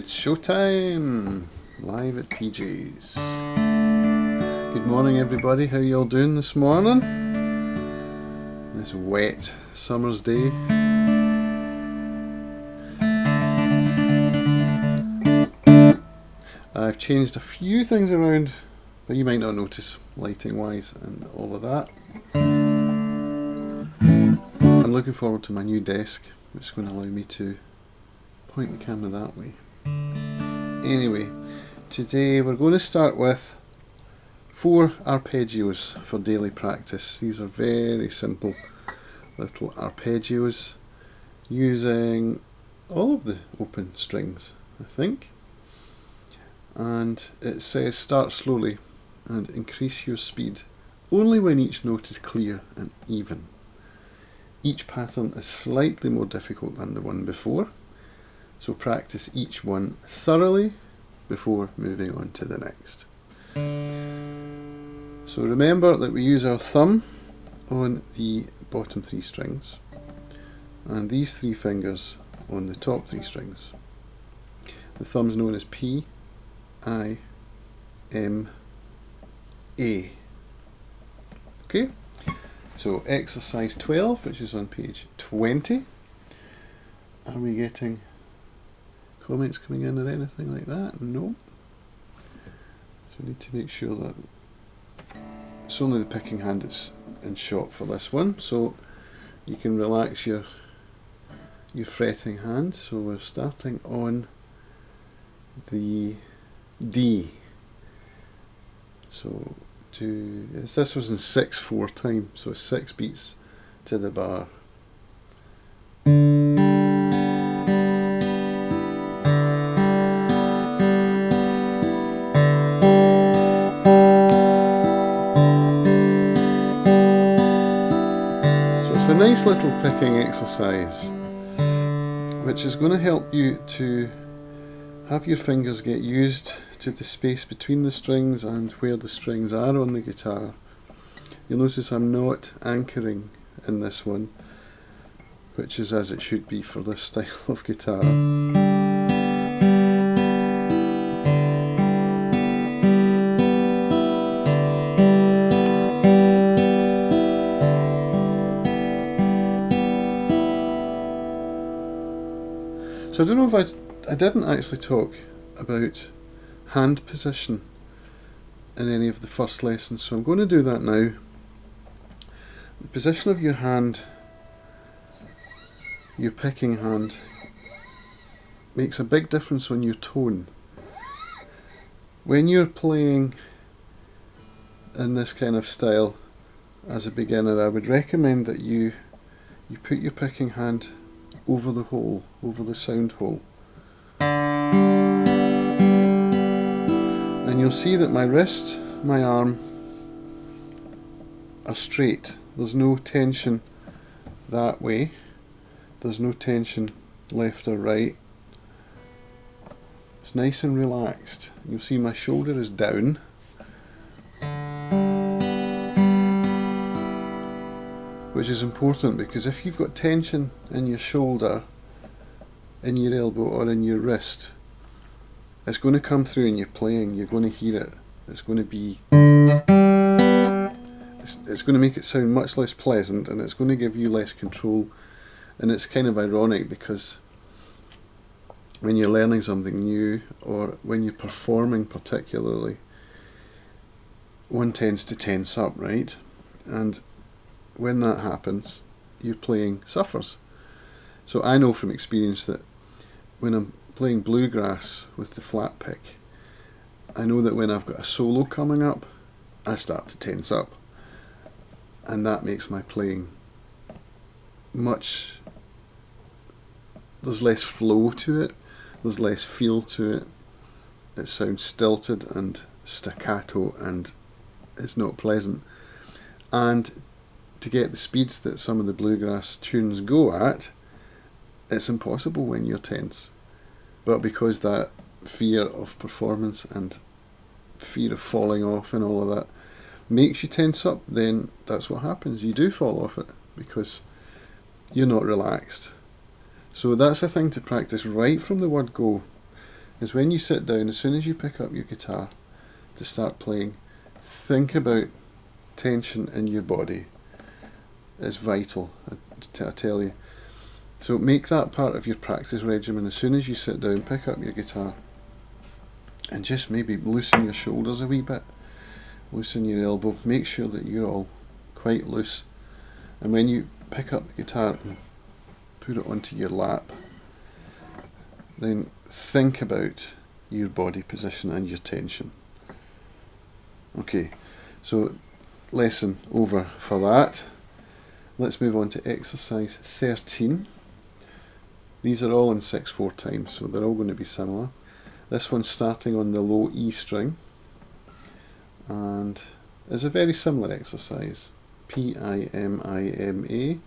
It's showtime! Live at PJ's. Good morning everybody, how you all doing this morning? This wet summer's day. I've changed a few things around, but you might not notice lighting wise and all of that. I'm looking forward to my new desk, which is going to allow me to point the camera that way. Anyway, today we're going to start with 4 arpeggios for daily practice. These are very simple little arpeggios using all of the open strings, I think. And it says start slowly and increase your speed only when each note is clear and even. Each pattern is slightly more difficult than the one before, so practice each one thoroughly before moving on to the next. So remember that we use our thumb on the bottom 3 strings and these 3 fingers on the top 3 strings. The thumb is known as P, I, M, A. Okay, so exercise 12, which is on page 20. Are we getting comments coming in or anything like that? No. So we need to make sure that it's only the picking hand that's in shot for this one, so you can relax your fretting hand. So we're starting on the D. So this was in 6/4 time, so 6 beats to the bar. Nice little picking exercise which is going to help you to have your fingers get used to the space between the strings and where the strings are on the guitar. You'll notice I'm not anchoring in this one, which is as it should be for this style of guitar. So I don't know if I didn't actually talk about hand position in any of the first lessons, so I'm going to do that now. The position of your hand, your picking hand, makes a big difference on your tone. When you're playing in this kind of style as a beginner, I would recommend that you put your picking hand over the hole, over the sound hole. And you'll see that my wrist, my arm are straight. There's no tension that way. There's no tension left or right. It's nice and relaxed. You'll see my shoulder is down. Which is important, because if you've got tension in your shoulder, in your elbow or in your wrist, it's going to come through in your playing. You're going to hear it. It's going to be, it's going to make it sound much less pleasant, and it's going to give you less control. And it's kind of ironic, because when you're learning something new, or when you're performing particularly, one tends to tense up, right? And when that happens, your playing suffers. So I know from experience that when I'm playing bluegrass with the flat pick, I know that when I've got a solo coming up, I start to tense up, and that makes my playing there's less flow to it, there's less feel to it, it sounds stilted and staccato, and it's not pleasant. And to get the speeds that some of the bluegrass tunes go at, it's impossible when you're tense. But because that fear of performance and fear of falling off and all of that makes you tense up, then that's what happens. You do fall off it because you're not relaxed. So that's a thing to practice right from the word go. is when you sit down, as soon as you pick up your guitar to start playing, think about tension in your body. It's vital, I tell you. So make that part of your practice regimen. As soon as you sit down, pick up your guitar and just maybe loosen your shoulders a wee bit, loosen your elbow, make sure that you're all quite loose. And when you pick up the guitar and put it onto your lap, then think about your body position and your tension. Okay, so lesson over for that. Let's move on to exercise 13. These are all in 6/4 time, so they're all going to be similar. This one's starting on the low E string and is a very similar exercise. P-I-M-I-M-A.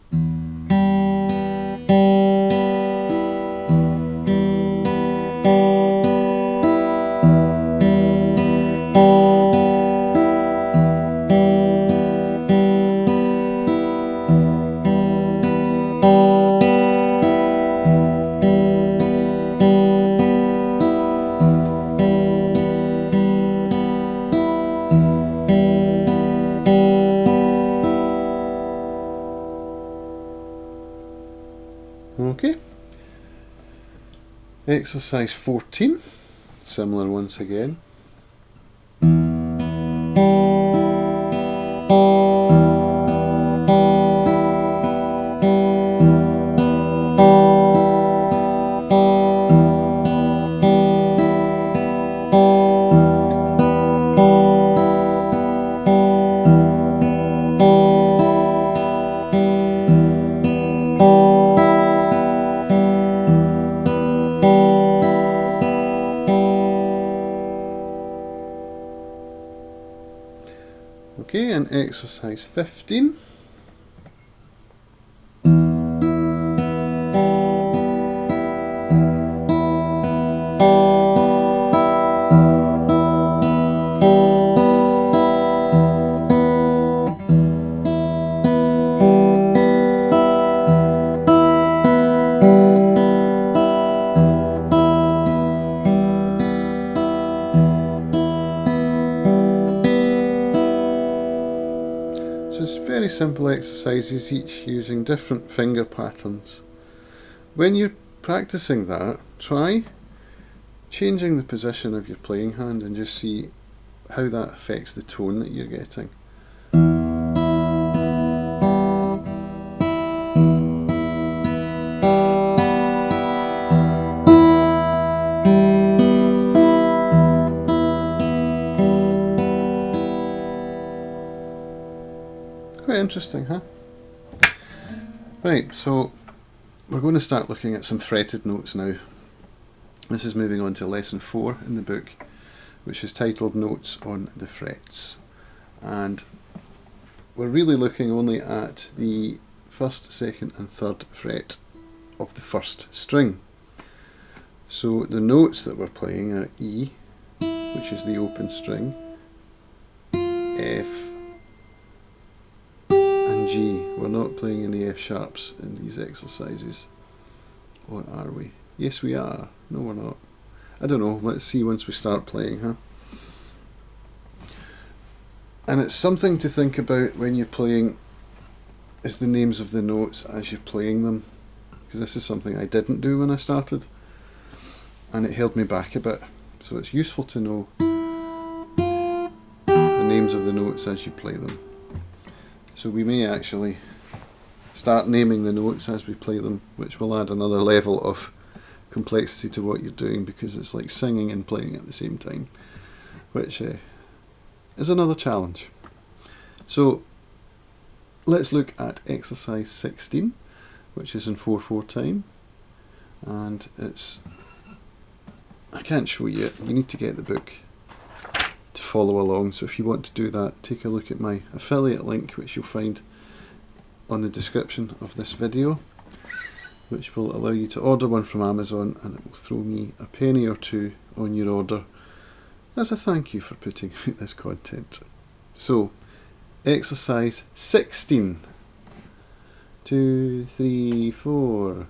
Okay. Exercise 14, similar once again. Okay, and exercise 15. Very simple exercises, each using different finger patterns. When you're practicing that, try changing the position of your playing hand and just see how that affects the tone that you're getting. Quite interesting, huh? Right, so we're going to start looking at some fretted notes now. This is moving on to lesson 4 in the book, which is titled Notes on the Frets. And we're really looking only at the 1st, 2nd and 3rd fret of the 1st string. So the notes that we're playing are E, which is the open string, F, G. We're not playing any F sharps in these exercises, or are we? Yes we are. No we're not. I don't know, let's see once we start playing, huh? And it's something to think about when you're playing, is the names of the notes as you're playing them, because this is something I didn't do when I started and it held me back a bit, so it's useful to know the names of the notes as you play them. So we may actually start naming the notes as we play them, which will add another level of complexity to what you're doing, because it's like singing and playing at the same time, which is another challenge. So let's look at exercise 16, which is in 4/4 time, and it's, I can't show you it, you need to get the book to follow along. So if you want to do that, take a look at my affiliate link, which you'll find on the description of this video, which will allow you to order one from Amazon, and it will throw me a penny or two on your order as a thank you for putting out this content. So exercise 16, 2, 3, 4.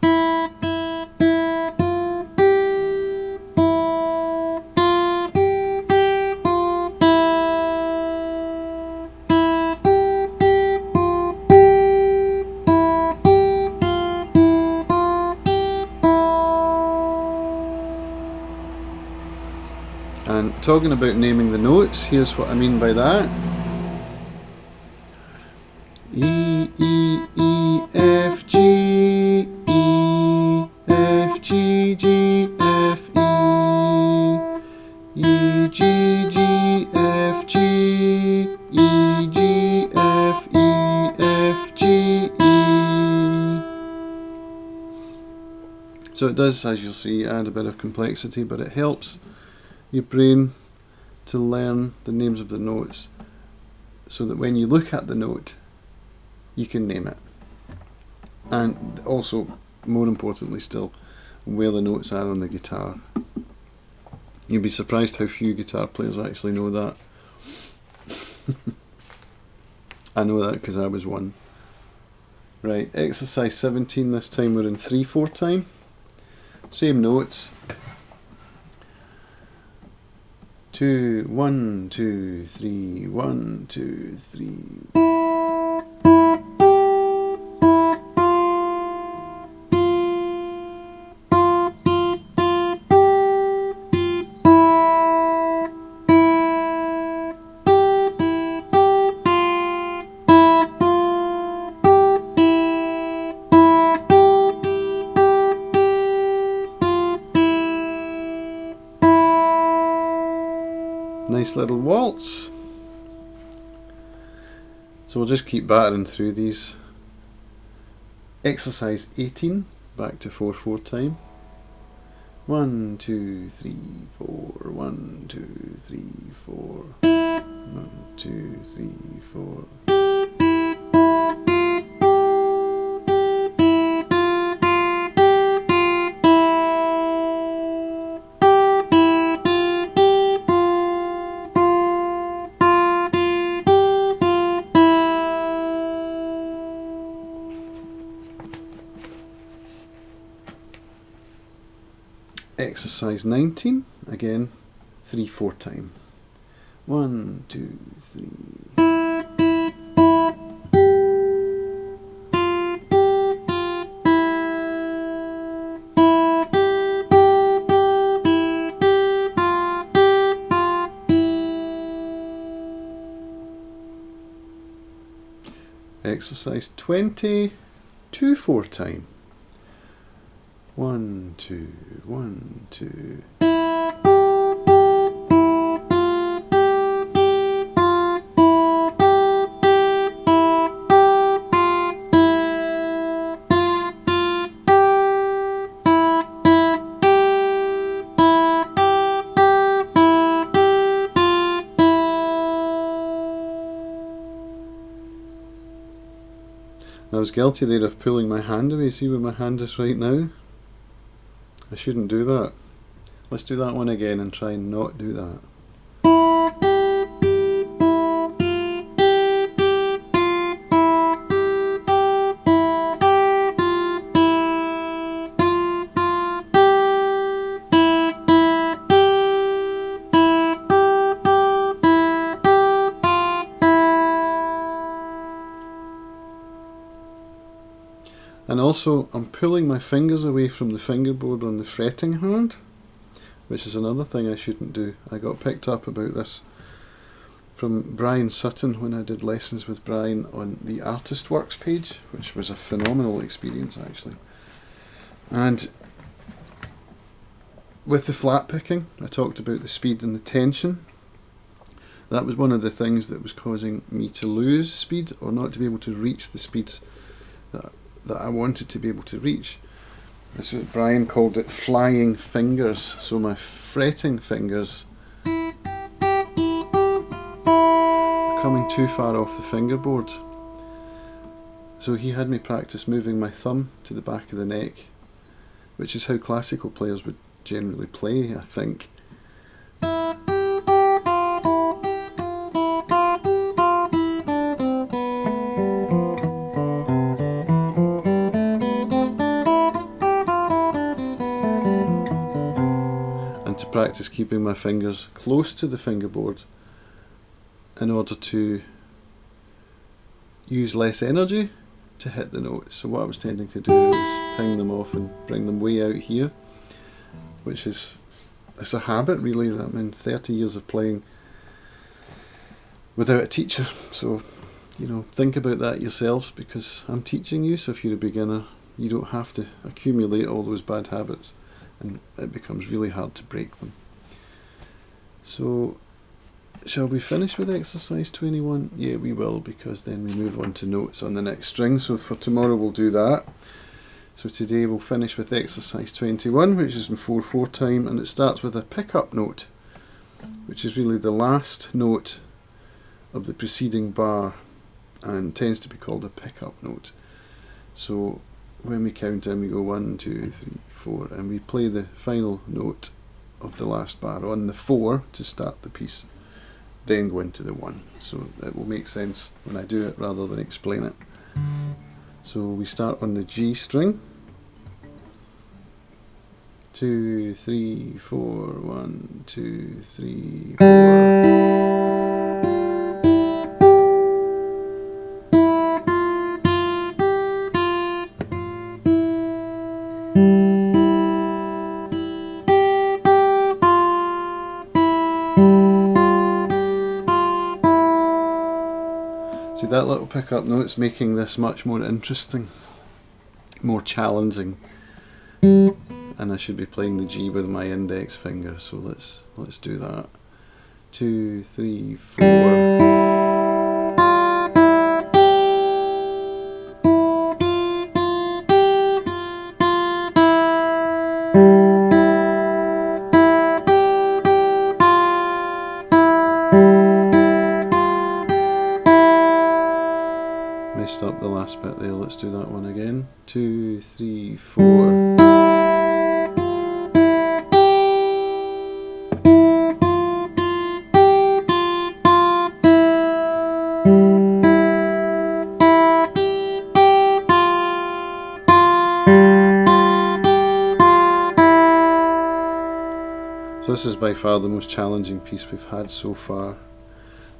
talking about naming the notes, here's what I mean by that. E, E, E, F, G, E, F, G, G, F, E, E, G, G, F, G, E, G, F, E, F, G, E. So it does, as you'll see, add a bit of complexity, but it helps your brain to learn the names of the notes so that when you look at the note, you can name it. And also, more importantly still, where the notes are on the guitar. You'll be surprised how few guitar players actually know that. I know that because I was one. Right, exercise 17, this time we're in 3/4 time. Same notes. 2, 1, 2, 3, 1, 2, 3. Nice little waltz. So we'll just keep battering through these. Exercise 18, back to 4/4 time. 1, 2, 3, 4. 1, 2, 3, 4. 1, 2, 3, 4. Exercise 19, again 3/4 time. 1, 2, 3. Exercise 20, 2/4 time. 1, 2, 1, 2. I was guilty there of pulling my hand away. See where my hand is right now? I shouldn't do that. Let's do that one again and try and not do that. And also, I'm pulling my fingers away from the fingerboard on the fretting hand, which is another thing I shouldn't do. I got picked up about this from Brian Sutton when I did lessons with Brian on the Artist Works page, which was a phenomenal experience actually. And with the flat picking, I talked about the speed and the tension. That was one of the things that was causing me to lose speed or not to be able to reach the speeds that I wanted to be able to reach. That's what Brian called it, flying fingers. So my fretting fingers are coming too far off the fingerboard. So he had me practice moving my thumb to the back of the neck, which is how classical players would generally play, I think. Practice keeping my fingers close to the fingerboard in order to use less energy to hit the notes. So what I was tending to do was ping them off and bring them way out here, which is it's a habit really. I mean, 30 years of playing without a teacher, so you know, think about that yourselves, because I'm teaching you. So if you're a beginner, you don't have to accumulate all those bad habits, and it becomes really hard to break them. So shall we finish with exercise 21? Yeah, we will, because then we move on to notes on the next string. So for tomorrow we'll do that. So today we'll finish with exercise 21, which is in 4/4 time, and it starts with a pickup note, which is really the last note of the preceding bar and tends to be called a pickup note. So when we count in, we go 1, 2, 3, 4, and we play the final note of the last bar on the 4 to start the piece, then go into the 1. So it will make sense when I do it rather than explain it. So we start on the G string. 2, 3, 4, 1, 2, 3, 4. See, that little pickup note's making this much more interesting, more challenging, and I should be playing the G with my index finger. So let's do that. 2, 3, 4. Messed up the last bit there, let's do that one again. 2, 3, 4. So this is by far the most challenging piece we've had so far.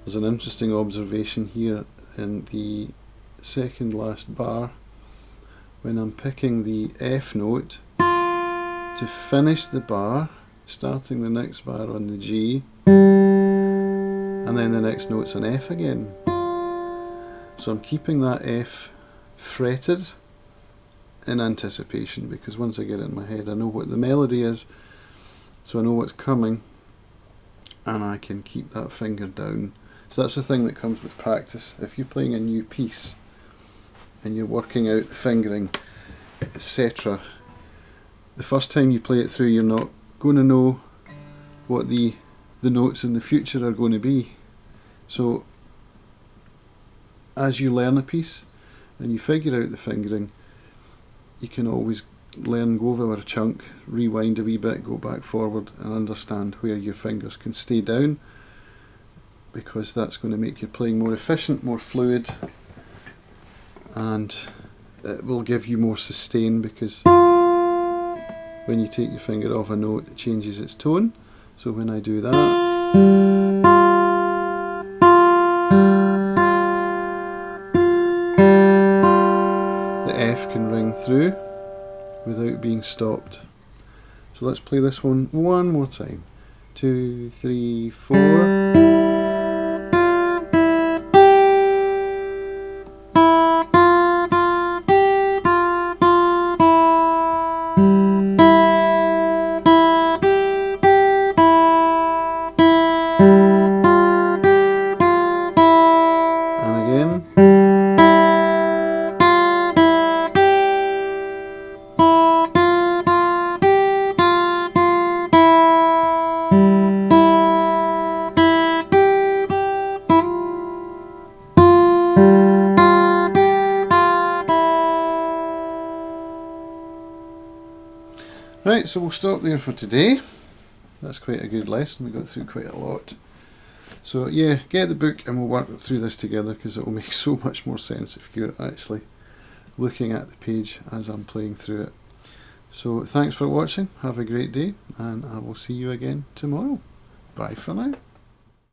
There's an interesting observation here in the second last bar, when I'm picking the F note to finish the bar, starting the next bar on the G, and then the next note's an F again. So I'm keeping that F fretted in anticipation, because once I get it in my head I know what the melody is, so I know what's coming, and I can keep that finger down. So that's the thing that comes with practice. If you're playing a new piece and you're working out the fingering, etc., the first time you play it through, you're not going to know what the notes in the future are going to be. So as you learn a piece and you figure out the fingering, you can always learn, go over a chunk, rewind a wee bit, go back forward, and understand where your fingers can stay down, because that's going to make your playing more efficient, more fluid, and it will give you more sustain, because when you take your finger off a note it changes its tone. So when I do that, the F can ring through without being stopped. So let's play this one more time. 2, 3, 4. Right, so we'll stop there for today. That's quite a good lesson, we got through quite a lot. So yeah, get the book and we'll work through this together, because it will make so much more sense if you're actually looking at the page as I'm playing through it. So thanks for watching, have a great day, and I will see you again tomorrow. Bye for now.